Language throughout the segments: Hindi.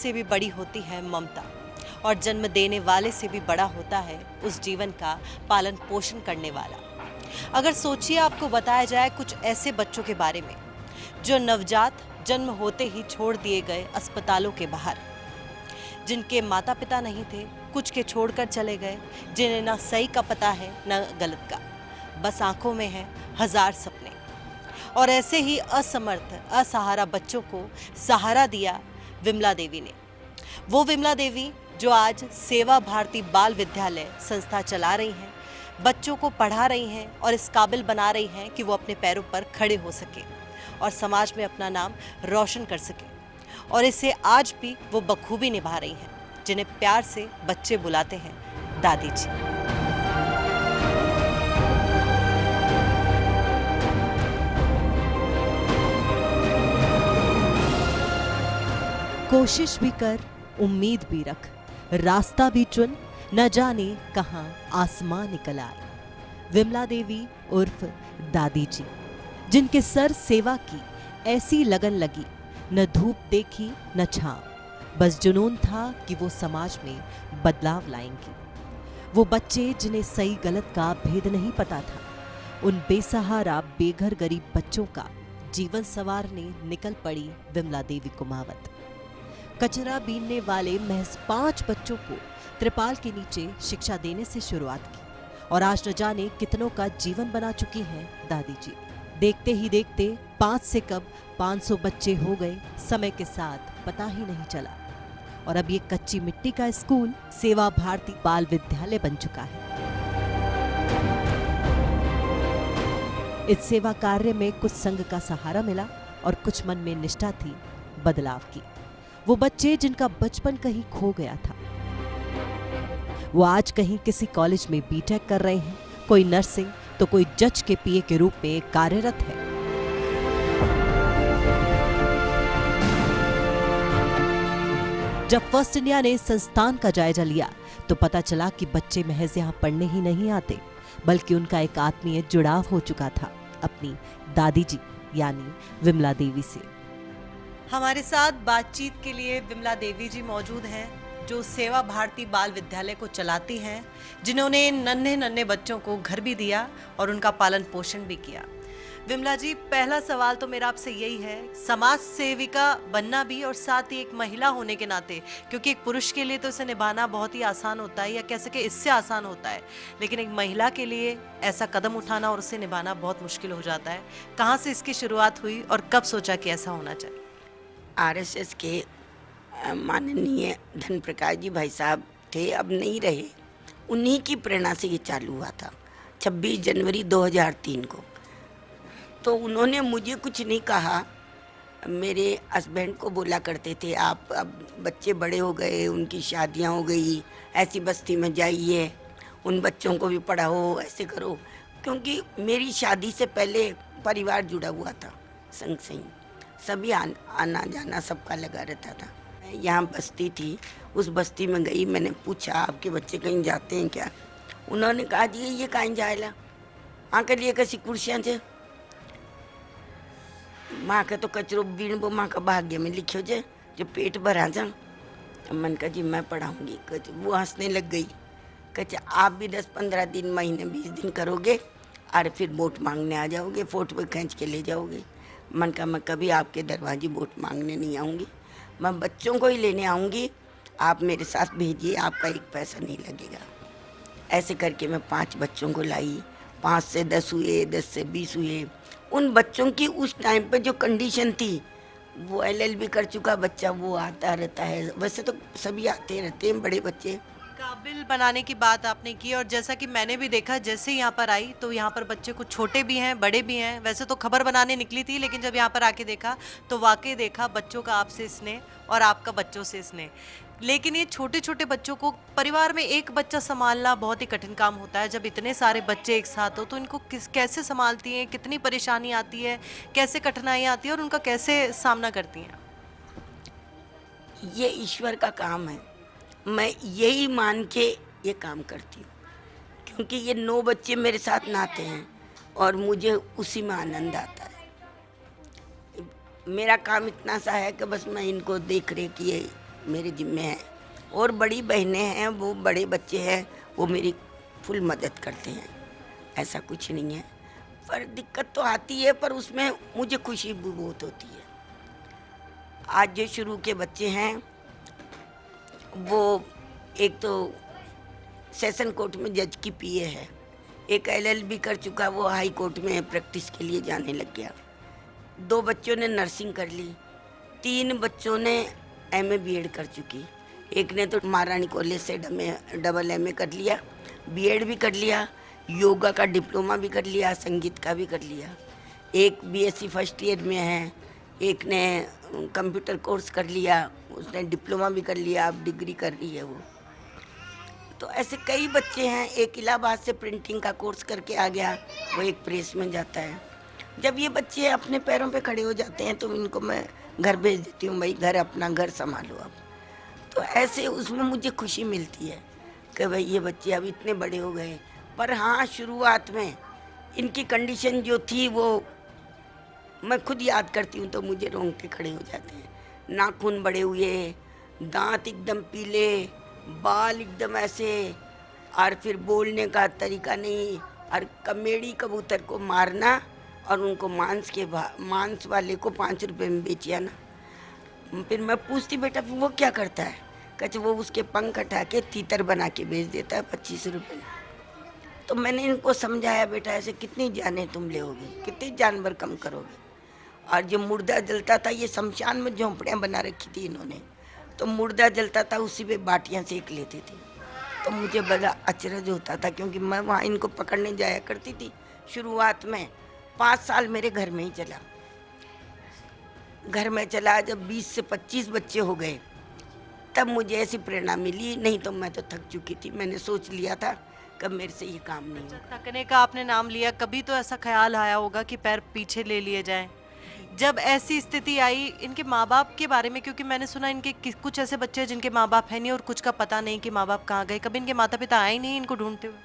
से भी बड़ी होती है ममता, और जन्म देने वाले से भी बड़ा होता है उस जीवन का पालन पोषण करने वाला। अगर सोचिए, आपको बताया जाए कुछ ऐसे बच्चों के बारे में जो नवजात जन्म होते ही छोड़ दिए गए अस्पतालों के बाहर, जिनके माता पिता नहीं थे, कुछ के छोड़कर चले गए, जिन्हें ना सही का पता है ना गलत का, बस आंखों में है हजार सपने। और ऐसे ही असमर्थ असहारा बच्चों को सहारा दिया विमला देवी ने। वो विमला देवी जो आज सेवा भारती बाल विद्यालय संस्था चला रही हैं, बच्चों को पढ़ा रही हैं और इस काबिल बना रही हैं कि वो अपने पैरों पर खड़े हो सके और समाज में अपना नाम रोशन कर सके। और इसे आज भी वो बखूबी निभा रही हैं, जिन्हें प्यार से बच्चे बुलाते हैं दादी जी। कोशिश भी कर, उम्मीद भी रख, रास्ता भी चुन, न जाने कहां आसमां निकल आए। विमला देवी उर्फ दादी जी, जिनके सर सेवा की ऐसी लगन लगी, न धूप देखी न छांव, बस जुनून था कि वो समाज में बदलाव लाएंगी। वो बच्चे जिन्हें सही गलत का भेद नहीं पता था, उन बेसहारा बेघर गरीब बच्चों का जीवन संवारने निकल पड़ी विमला देवी कुमावत। कचरा बीनने वाले महज 5 बच्चों को त्रिपाल के नीचे शिक्षा देने से शुरुआत की और आज न जाने कितनों का जीवन बना चुकी हैं दादी जी। देखते ही देखते 5 से कब 500 बच्चे हो गए, समय के साथ पता ही नहीं चला। और अब ये कच्ची मिट्टी का स्कूल सेवा भारती बाल विद्यालय बन चुका है। इस सेवा कार्य में कुछ संघ का सहारा मिला और कुछ मन में निष्ठा थी बदलाव की। वो बच्चे जिनका बचपन कहीं खो गया था, वो आज कहीं किसी कॉलेज में बीटेक कर रहे हैं, कोई नर्सिंग तो कोई जज के पीए के रूप में कार्यरत है। जब फर्स्ट इंडिया ने संस्थान का जायजा लिया तो पता चला कि बच्चे महज यहाँ पढ़ने ही नहीं आते, बल्कि उनका एक आत्मीय जुड़ाव हो चुका था अपनी दादी जी यानी विमला देवी से। हमारे साथ बातचीत के लिए विमला देवी जी मौजूद हैं, जो सेवा भारती बाल विद्यालय को चलाती हैं, जिन्होंने नन्हे नन्हे बच्चों को घर भी दिया और उनका पालन पोषण भी किया। विमला जी, पहला सवाल तो मेरा आपसे यही है, समाज सेविका बनना भी और साथ ही एक महिला होने के नाते, क्योंकि एक पुरुष के लिए तो इसे निभाना बहुत ही आसान होता है या कह सके इससे आसान होता है, लेकिन एक महिला के लिए ऐसा कदम उठाना और उसे निभाना बहुत मुश्किल हो जाता है। कहाँ से इसकी शुरुआत हुई और कब सोचा कि ऐसा होना चाहिए? आरएसएस के माननीय धन प्रकाश जी भाई साहब थे, अब नहीं रहे, उन्हीं की प्रेरणा से ये चालू हुआ था 26 जनवरी 2003 को। तो उन्होंने मुझे कुछ नहीं कहा, मेरे हस्बैंड को बोला करते थे, आप अब बच्चे बड़े हो गए, उनकी शादियां हो गई, ऐसी बस्ती में जाइए, उन बच्चों को भी पढ़ाओ, ऐसे करो। क्योंकि मेरी शादी से पहले परिवार जुड़ा हुआ था संग से ही, सभी आना जाना सबका लगा रहता था। यहाँ बस्ती थी, उस बस्ती में गई, मैंने पूछा आपके बच्चे कहीं जाते हैं क्या? उन्होंने कहा जी ये कहीं जाएला, हाँ के लिए कैसी कुर्सियाँ थे, माँ का तो कचरो बीण वो माँ का भाग्य में लिखो जे जो पेट भरा जा। मन का जी मैं पढ़ाऊँगी। वो हंसने लग गई, कहे आप भी 10-15 दिन, महीने 20 दिन करोगे और फिर वोट मांगने आ जाओगे, फोटो खींच के ले जाओगे। मन का मैं कभी आपके दरवाजे वोट मांगने नहीं आऊँगी, मैं बच्चों को ही लेने आऊँगी, आप मेरे साथ भेजिए, आपका एक पैसा नहीं लगेगा। ऐसे करके मैं 5 बच्चों को लाई, 5 से 10 हुए, 10 से 20 हुए। उन बच्चों की उस टाइम पे जो कंडीशन थी, वो LLB कर चुका बच्चा वो आता रहता है, वैसे तो सभी आते रहते हैं बड़े बच्चे। काबिल बनाने की बात आपने की, और जैसा कि मैंने भी देखा, जैसे यहाँ पर आई तो यहाँ पर बच्चे कुछ छोटे भी हैं बड़े भी हैं। वैसे तो खबर बनाने निकली थी, लेकिन जब यहाँ पर आके देखा तो वाकई देखा बच्चों का आपसे स्नेह और आपका बच्चों से स्नेह। लेकिन ये छोटे छोटे बच्चों को परिवार में एक बच्चा संभालना बहुत ही कठिन काम होता है। जब इतने सारे बच्चे एक साथ हो तो इनको कैसे संभालती हैं, कितनी परेशानी आती है, कैसे कठिनाइयाँ आती है और उनका कैसे सामना करती हैं? ये ईश्वर का काम है, मैं यही मान के ये काम करती हूँ, क्योंकि ये 9 बच्चे मेरे साथ नाते हैं और मुझे उसी में आनंद आता है। मेरा काम इतना सा है कि बस मैं इनको देख रेख ये मेरे जिम्मे है। और बड़ी बहनें हैं, वो बड़े बच्चे हैं, वो मेरी फुल मदद करते हैं, ऐसा कुछ नहीं है। पर दिक्कत तो आती है, पर उसमें मुझे खुशी भी बहुत होती है। आज जो शुरू के बच्चे हैं, वो एक तो सेशन कोर्ट में जज की पीए है, एक LLB कर चुका, वो हाई कोर्ट में प्रैक्टिस के लिए जाने लग गया। 2 बच्चों ने नर्सिंग कर ली, 3 बच्चों ने MA BEd कर चुकी, एक ने तो महारानी कॉलेज से डबल MA कर लिया, BEd भी कर लिया, योगा का डिप्लोमा भी कर लिया, संगीत का भी कर लिया, एक BSc फर्स्ट ईयर में है, एक ने कंप्यूटर कोर्स कर लिया, उसने डिप्लोमा भी कर लिया, अब डिग्री कर रही है वो। तो ऐसे कई बच्चे हैं। एक इलाहाबाद से प्रिंटिंग का कोर्स करके आ गया, वो एक प्रेस में जाता है। जब ये बच्चे अपने पैरों पे खड़े हो जाते हैं तो इनको मैं घर भेज देती हूँ, भाई घर अपना घर संभालो अब। तो ऐसे उसमें मुझे खुशी मिलती है कि भाई ये बच्चे अब इतने बड़े हो गए। पर हाँ, शुरुआत में इनकी कंडीशन जो थी वो मैं खुद याद करती हूँ तो मुझे रोंगटे खड़े हो जाते हैं। नाखून बड़े हुए, दांत एकदम पीले, बाल एकदम ऐसे, और फिर बोलने का तरीका नहीं, और कमेड़ी कबूतर को मारना और उनको मांस वाले को 5 रुपए में बेचिया ना। फिर मैं पूछती, बेटा वो क्या करता है? कहते वो उसके पंख हटा के तीतर बना के बेच देता है 25 रुपये में। तो मैंने इनको समझाया, बेटा ऐसे कितनी जानें तुम लोगे, कितने जानवर कम करोगे। और जो मुर्दा जलता था, ये शमशान में झोंपड़ियाँ बना रखी थी इन्होंने, तो मुर्दा जलता था उसी पे बाटियाँ सेक लेते थे। तो मुझे बड़ा अचरज होता था, क्योंकि मैं वहाँ इनको पकड़ने जाया करती थी। शुरुआत में 5 साल मेरे घर में ही चला। घर में चला, जब 20 से 25 बच्चे हो गए तब मुझे ऐसी प्रेरणा मिली, नहीं तो मैं तो थक चुकी थी। मैंने सोच लिया था कि मेरे से ये काम नहीं होगा। थकने का आपने नाम लिया, कभी तो ऐसा ख्याल आया होगा कि पैर पीछे ले लिए जाएं? जब ऐसी स्थिति आई, इनके माँ बाप के बारे में, क्योंकि मैंने सुना इनके कुछ ऐसे बच्चे हैं जिनके माँ बाप है नहीं और कुछ का पता नहीं कि माँ बाप कहाँ गए, कभी इनके माता पिता आए नहीं इनको ढूंढते हुए?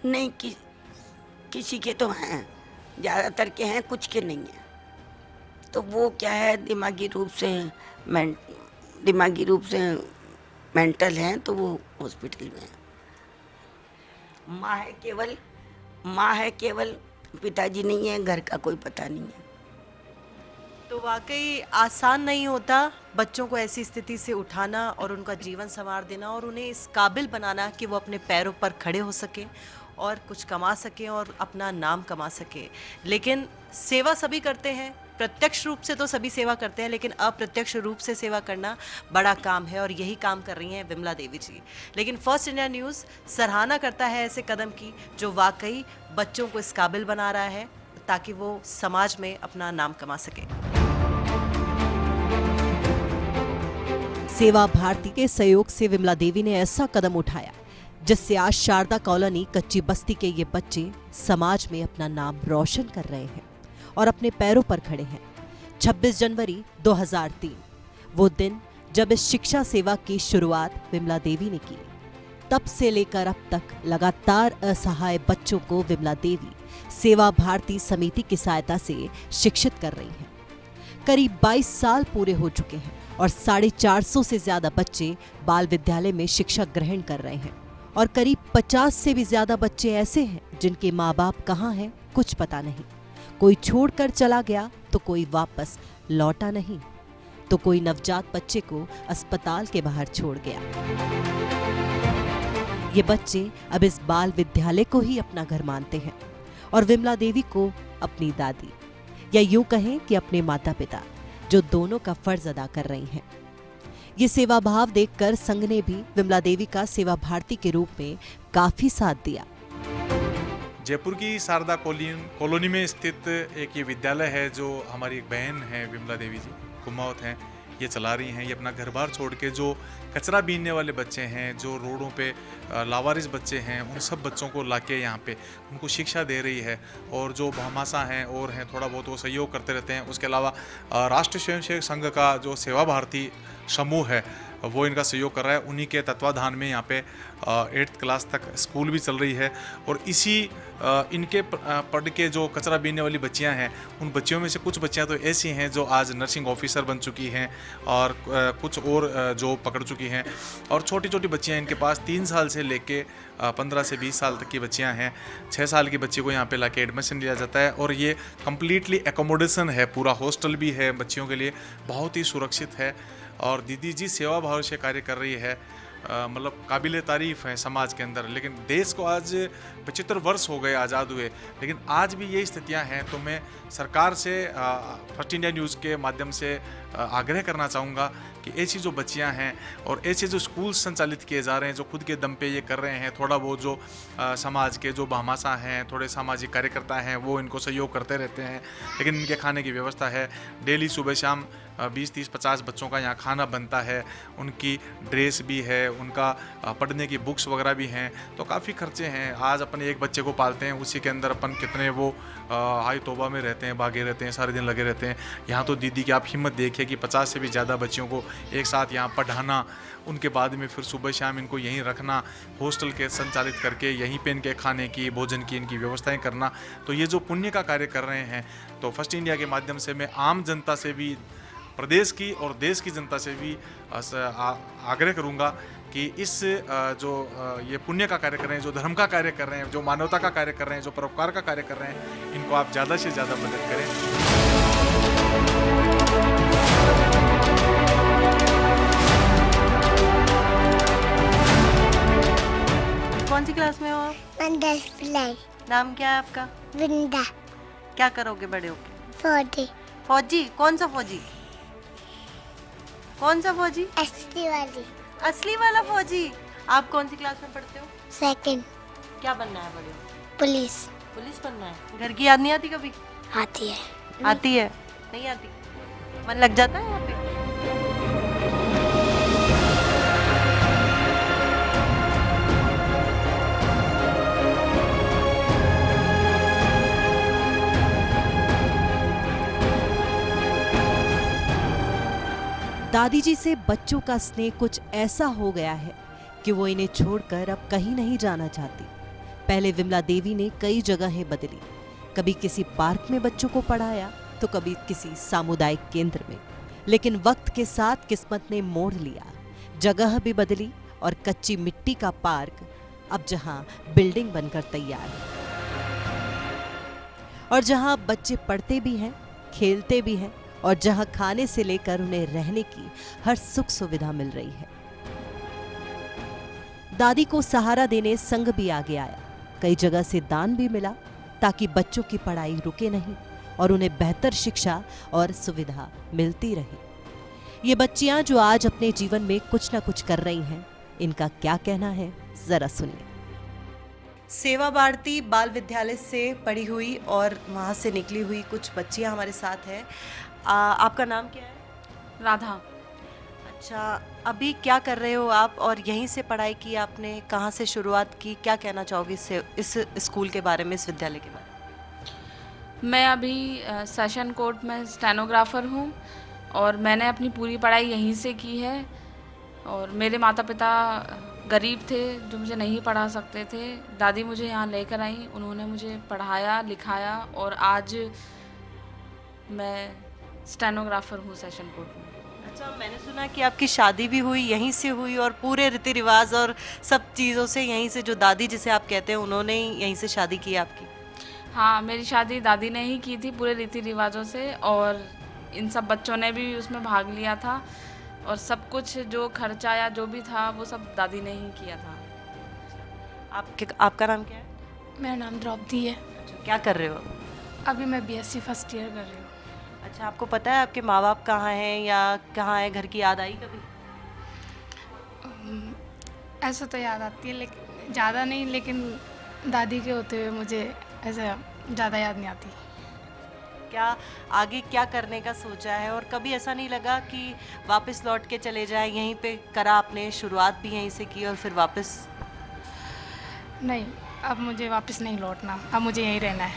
नहीं, किसी के तो हैं, ज़्यादातर के हैं, कुछ के नहीं हैं। तो वो क्या है, दिमागी रूप से मेंटल हैं, तो वो हॉस्पिटल में हैं। माँ है केवल, पिताजी नहीं है, घर का कोई पता नहीं है। तो वाकई आसान नहीं होता बच्चों को ऐसी स्थिति से उठाना और उनका जीवन संवार देना और उन्हें इस काबिल बनाना कि वो अपने पैरों पर खड़े हो सके और कुछ कमा सके और अपना नाम कमा सके। लेकिन सेवा सभी करते हैं, प्रत्यक्ष रूप से तो सभी सेवा करते हैं, लेकिन अप्रत्यक्ष रूप से सेवा करना बड़ा काम है और यही काम कर रही हैं विमला देवी जी। लेकिन फर्स्ट इंडिया न्यूज़ सराहना करता है ऐसे कदम की जो वाकई बच्चों को इस काबिल बना रहा है ताकि वो समाज में अपना नाम कमा सके। सेवा भारती के सहयोग से विमला देवी ने ऐसा कदम उठाया जिससे आज शारदा कॉलोनी कच्ची बस्ती के ये बच्चे समाज में अपना नाम रोशन कर रहे हैं और अपने पैरों पर खड़े हैं। 26 जनवरी 2003 वो दिन जब इस शिक्षा सेवा की शुरुआत विमला देवी ने की। तब से लेकर अब तक लगातार असहाय बच्चों को विमला देवी सेवा भारती समिति की सहायता से शिक्षित कर रही हैं। करीब 22 साल पूरे हो चुके हैं और 450 से ज्यादा बच्चे बाल विद्यालय में शिक्षा ग्रहण कर रहे हैं और करीब 50 से भी ज्यादा बच्चे ऐसे हैं जिनके माँ बाप कहाँ हैं कुछ पता नहीं। कोई छोड़कर चला गया तो कोई वापस लौटा नहीं, तो कोई नवजात बच्चे को अस्पताल के बाहर छोड़ गया। ये बच्चे अब इस बाल विद्यालय को ही अपना घर मानते हैं और विमला देवी को अपनी दादी, या यूं कहें कि अपने माता पिता, जो दोनों का फर्ज अदा कर रही हैं। ये सेवा भाव देखकर संघ ने भी विमला देवी का सेवा भारती के रूप में काफी साथ दिया। जयपुर की शारदा कॉलोनी में स्थित एक ये विद्यालय है जो हमारी एक बहन है विमला देवी जी कुमावत हैं, ये चला रही हैं। ये अपना घर बार छोड़ के जो कचरा बीनने वाले बच्चे हैं, जो रोडों पे लावारिस बच्चे हैं, उन सब बच्चों को लाके यहाँ पे उनको शिक्षा दे रही है। और जो भामाशा हैं और हैं थोड़ा बहुत वो सहयोग करते रहते हैं। उसके अलावा राष्ट्रीय स्वयंसेवक संघ का जो सेवा भारती समूह है वो इनका सहयोग कर रहा है। उन्हीं के तत्वाधान में यहाँ पे 8th क्लास तक स्कूल भी चल रही है। और इसी इनके पढ़ के जो कचरा बीनने वाली बच्चियां हैं, उन बच्चियों में से कुछ बच्चियां तो ऐसी हैं जो आज नर्सिंग ऑफिसर बन चुकी हैं और कुछ और जॉब पकड़ चुकी हैं। और छोटी छोटी बच्चियां इनके पास 3 साल से लेके 15 से 20 साल तक की बच्चियां हैं। 6 साल की बच्ची को यहाँ पे लाके एडमिशन लिया जाता है और ये कम्प्लीटली एकोमोडेशन है, पूरा हॉस्टल भी है बच्चियों के लिए, बहुत ही सुरक्षित है। और दीदी जी सेवा भाव से कार्य कर रही है, मतलब काबिल तारीफ़ है समाज के अंदर। लेकिन देश को आज 75 वर्ष हो गए आज़ाद हुए, लेकिन आज भी ये स्थितियां हैं। तो मैं सरकार से फर्स्ट इंडिया न्यूज़ के माध्यम से आग्रह करना चाहूँगा कि ऐसी जो बच्चियां हैं और ऐसे जो स्कूल संचालित किए जा रहे हैं, जो खुद के दम पे ये कर रहे हैं, थोड़ा बहुत जो समाज के जो भामाशाह हैं, थोड़े सामाजिक कार्यकर्ता हैं, वो इनको सहयोग करते रहते हैं। लेकिन इनके खाने की व्यवस्था है, डेली सुबह शाम 20, 30, 50 बच्चों का यहाँ खाना बनता है, उनकी ड्रेस भी है, उनका पढ़ने की बुक्स वगैरह भी हैं। तो काफ़ी खर्चे हैं। आज अपन एक बच्चे को पालते हैं, उसी के अंदर अपन कितने वो हाई तौबा में रहते हैं, भागे रहते हैं, सारे दिन लगे रहते हैं। यहाँ तो दीदी की आप हिम्मत देखिए कि 50 से भी ज़्यादा बच्चियों को एक साथ यहाँ पढ़ाना, उनके बाद में फिर सुबह शाम इनको यहीं रखना, हॉस्टल के संचालित करके यहीं पे इनके खाने की, भोजन की इनकी व्यवस्थाएं करना। तो ये जो पुण्य का कार्य कर रहे हैं, तो फर्स्ट इंडिया के माध्यम से मैं आम जनता से भी, प्रदेश की और देश की जनता से भी आग्रह करूंगा कि इस जो ये पुण्य का कार्य कर रहे हैं, जो धर्म का कार्य कर रहे हैं, जो मानवता का कार्य कर रहे हैं, जो परोपकार का कार्य कर रहे हैं, इनको आप ज़्यादा से ज़्यादा मदद करें। कौन सी क्लास में हो आप? नाम क्या है आपका? वृंदा। क्या करोगे बड़े होके? फौजी। फौजी? कौन सा फौजी? कौन सा फौजी? असली वाली। असली वाला फौजी। आप कौन सी क्लास में पढ़ते हो? सेकंड। क्या बनना है बड़े होके? पुलिस। पुलिस बनना है। घर की याद नहीं आती कभी? आती है। आती है? नहीं आती? मन लग जाता है यहाँ पे? दादी जी से बच्चों का स्नेह कुछ ऐसा हो गया है कि वो इन्हें छोड़कर अब कहीं नहीं जाना चाहती। पहले विमला देवी ने कई जगहें बदली, कभी किसी पार्क में बच्चों को पढ़ाया तो कभी किसी सामुदायिक केंद्र में। लेकिन वक्त के साथ किस्मत ने मोड़ लिया, जगह भी बदली और कच्ची मिट्टी का पार्क अब जहां बिल्डिंग बनकर तैयार है और जहां बच्चे पढ़ते भी हैं, खेलते भी हैं और जहां खाने से लेकर उन्हें रहने की हर सुख सुविधा मिल रही है। दादी को सहारा देने संघ भी आगे आया, कई जगह से दान भी मिला ताकि बच्चों की पढ़ाई रुके नहीं और उन्हें बेहतर शिक्षा और सुविधा मिलती रहे। ये बच्चियां जो आज अपने जीवन में कुछ ना कुछ कर रही हैं, इनका क्या कहना है जरा सुनिए। सेवा भारती बाल विद्यालय से पढ़ी हुई और वहाँ से निकली हुई कुछ बच्चियां हमारे साथ हैं। आपका नाम क्या है? राधा। अच्छा, अभी क्या कर रहे हो आप और यहीं से पढ़ाई की आपने? कहाँ से शुरुआत की? क्या कहना चाहोगे इस स्कूल के बारे में, इस विद्यालय के बारे में? मैं अभी सेशन कोर्ट में स्टेनोग्राफर हूँ और मैंने अपनी पूरी पढ़ाई यहीं से की है। और मेरे माता पिता गरीब थे जो मुझे नहीं पढ़ा सकते थे। दादी मुझे यहाँ लेकर आई, उन्होंने मुझे पढ़ाया लिखाया और आज मैं स्टेनोग्राफर हूँ सेशन कोर्ट में। अच्छा, मैंने सुना कि आपकी शादी भी हुई यहीं से हुई और पूरे रीति रिवाज और सब चीज़ों से यहीं से, जो दादी जिसे आप कहते हैं उन्होंने ही यहीं से शादी की आपकी? हाँ, मेरी शादी दादी ने ही की थी पूरे रीति रिवाजों से और इन सब बच्चों ने भी उसमें भाग लिया था और सब कुछ जो खर्चा या जो भी था वो सब दादी ने ही किया था। आपका नाम क्या है? मेरा नाम द्रौपदी है। अच्छा, क्या कर रहे हो? अभी मैं बीएससी फर्स्ट ईयर कर रही हूँ। अच्छा, आपको पता है आपके माँ बाप कहाँ हैं या कहाँ है? घर की याद आई कभी? ऐसा तो याद आती है, लेकिन ज़्यादा नहीं, लेकिन दादी के होते हुए मुझे ऐसा ज़्यादा याद नहीं आती। क्या आगे क्या करने का सोचा है और कभी ऐसा नहीं लगा कि वापस लौट के चले जाए? यहीं पे करा आपने, शुरुआत भी यहीं से की और फिर वापस? नहीं, अब मुझे वापस नहीं लौटना, अब मुझे यहीं रहना है।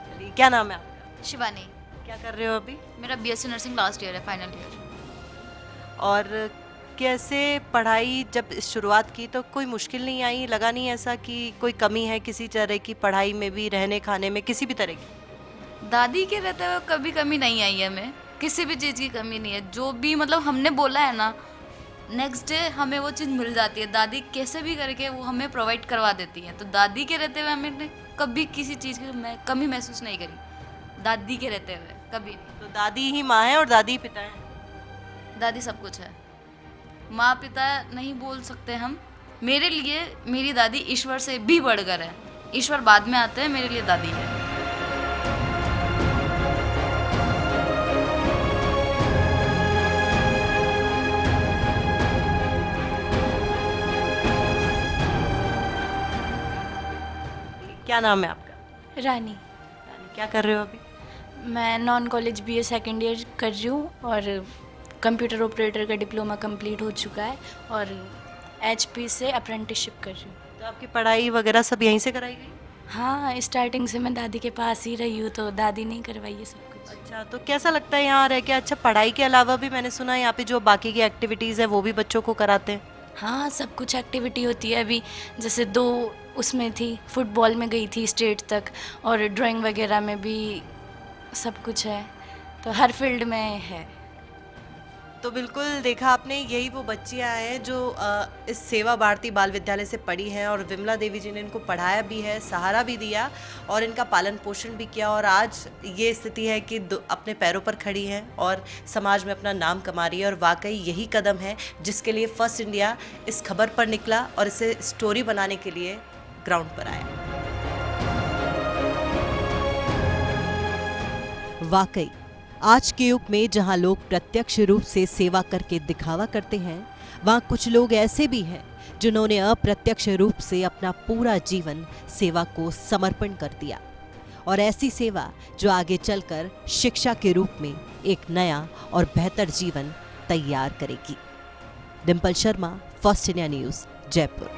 चलिए, क्या नाम है आपका? शिवानी। क्या कर रहे हो अभी? मेरा बीएससी नर्सिंग लास्ट ईयर है, फाइनल ईयर। और कैसे पढ़ाई जब शुरुआत की तो कोई मुश्किल नहीं आई, लगा नहीं ऐसा कि कोई कमी है किसी तरह की पढ़ाई में भी, रहने खाने में, किसी भी तरह की? दादी के रहते हुए कभी कमी नहीं आई है, हमें किसी भी चीज़ की कमी नहीं है। जो भी मतलब हमने बोला है ना, नेक्स्ट डे हमें वो चीज़ मिल जाती है। दादी कैसे भी करके वो हमें प्रोवाइड करवा देती हैं। तो दादी के रहते हुए हमने कभी किसी चीज़ की कमी महसूस नहीं करी, दादी के रहते हुए कभी नहीं। तो दादी ही माँ है और दादी ही पिता है? दादी सब कुछ है, माँ पिता नहीं बोल सकते हम। मेरे लिए मेरी दादी ईश्वर से भी बढ़कर है। ईश्वर बाद में आते हैं, मेरे लिए दादी है। क्या नाम है आपका? रानी। क्या कर रहे हो अभी? मैं non college BA second year कर रही हूँ और कंप्यूटर ऑपरेटर का डिप्लोमा कंप्लीट हो चुका है और एचपी से अप्रेंटिसशिप कर रही हूँ। तो आपकी पढ़ाई वगैरह सब यहीं से कराई गई? हाँ, स्टार्टिंग से मैं दादी के पास ही रही हूँ, तो दादी ने करवाई है सब कुछ। अच्छा, तो कैसा लगता है यहाँ रह के? अच्छा, पढ़ाई के अलावा भी मैंने सुना है यहाँ पे जो बाकी की एक्टिविटीज़ है वो भी बच्चों को कराते हैं? हाँ, सब कुछ एक्टिविटी होती है। अभी जैसे 2 उसमें थी, फुटबॉल में गई थी स्टेट तक, और ड्राइंग वगैरह में भी सब कुछ है, तो हर फील्ड में है। तो बिल्कुल देखा आपने, यही वो बच्चियाँ हैं जो इस सेवा भारती बाल विद्यालय से पढ़ी हैं और विमला देवी जी ने इनको पढ़ाया भी है, सहारा भी दिया और इनका पालन पोषण भी किया, और आज ये स्थिति है कि अपने पैरों पर खड़ी हैं और समाज में अपना नाम कमा रही है। और वाकई यही कदम है जिसके लिए फर्स्ट इंडिया इस खबर पर निकला और इसे स्टोरी बनाने के लिए ग्राउंड पर आया। वाकई आज के युग में जहां लोग प्रत्यक्ष रूप से सेवा करके दिखावा करते हैं, वहां कुछ लोग ऐसे भी हैं जिन्होंने अप्रत्यक्ष रूप से अपना पूरा जीवन सेवा को समर्पण कर दिया, और ऐसी सेवा जो आगे चलकर शिक्षा के रूप में एक नया और बेहतर जीवन तैयार करेगी। Dimple Sharma, first India news, Jaipur.